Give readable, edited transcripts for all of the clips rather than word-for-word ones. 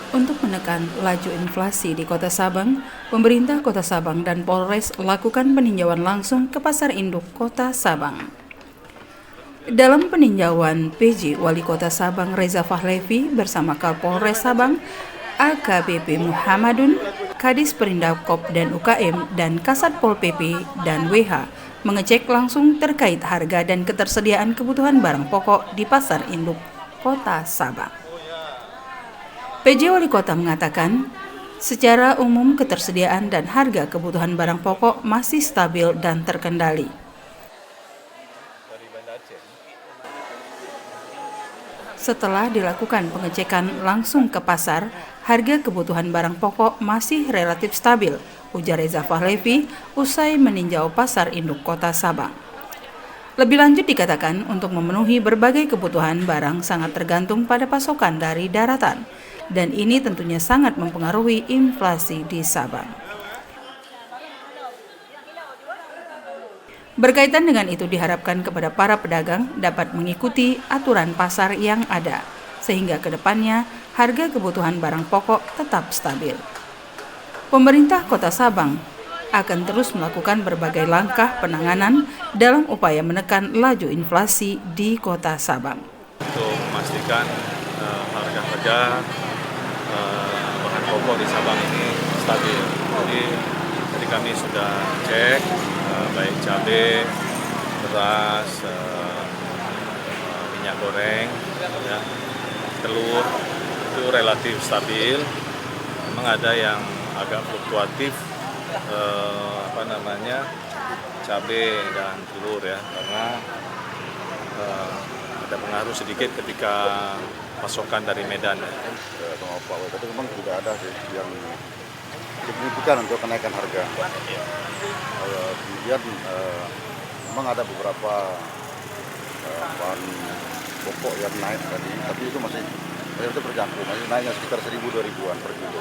Untuk menekan laju inflasi di Kota Sabang, pemerintah Kota Sabang dan Polres lakukan peninjauan langsung ke Pasar Induk Kota Sabang. Dalam peninjauan PJ Wali Kota Sabang Reza Fahlevi bersama Kapolres Sabang, AKBP Muhammadun, Kadis Perindakop dan UKM, dan Kasat Pol PP dan WH mengecek langsung terkait harga dan ketersediaan kebutuhan barang pokok di Pasar Induk Kota Sabang. PJ Wali Kota mengatakan, secara umum ketersediaan dan harga kebutuhan barang pokok masih stabil dan terkendali. Setelah dilakukan pengecekan langsung ke pasar, harga kebutuhan barang pokok masih relatif stabil, ujar Reza Fahlevi usai meninjau Pasar Induk Kota Sabang. Lebih lanjut dikatakan, untuk memenuhi berbagai kebutuhan barang sangat tergantung pada pasokan dari daratan, dan ini tentunya sangat mempengaruhi inflasi di Sabang. Berkaitan dengan itu diharapkan kepada para pedagang dapat mengikuti aturan pasar yang ada, sehingga ke depannya harga kebutuhan barang pokok tetap stabil. Pemerintah Kota Sabang akan terus melakukan berbagai langkah penanganan dalam upaya menekan laju inflasi di Kota Sabang. Untuk memastikan harga-harga bahan pokok di Sabang ini stabil. Jadi kami sudah cek baik cabai, beras, minyak goreng, ya, telur itu relatif stabil. Memang ada yang agak fluktuatif, cabai dan telur ya, karena ada pengaruh sedikit ketika pasokan dari Medan. Tapi memang tidak ada sih yang signifikan untuk kenaikan harga. Kemudian memang ada beberapa bahan pokok yang naik tadi, tapi itu masih terjangkau, masih naiknya sekitar 1.000-2.000-an per kilo,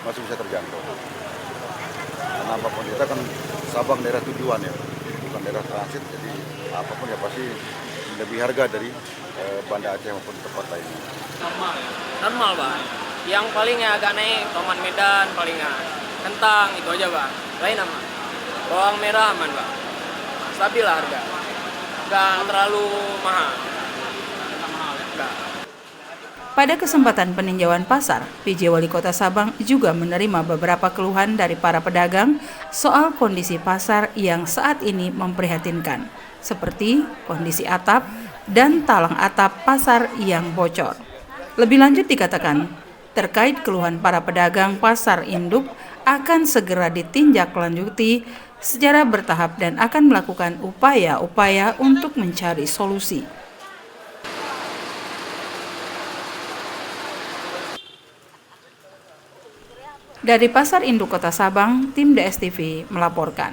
masih bisa terjangkau. Karena apapun kita kan Sabang daerah tujuan ya, bukan daerah transit, jadi apapun ya pasti lebih harga dari Banda Aceh maupun tempat lainnya. Normal Bang. Yang palingnya agak naik tomat Medan palingnya, kentang itu aja Bang. Lain aman. Bawang merah aman Bang. Stabil lah harga. Nggak terlalu mahal. Nggak. Pada kesempatan peninjauan pasar, PJ Wali Kota Sabang juga menerima beberapa keluhan dari para pedagang soal kondisi pasar yang saat ini memprihatinkan, seperti kondisi atap dan talang atap pasar yang bocor. Lebih lanjut dikatakan, terkait keluhan para pedagang Pasar Induk akan segera ditindaklanjuti secara bertahap dan akan melakukan upaya-upaya untuk mencari solusi. Dari Pasar Induk Kota Sabang, tim DSTV melaporkan.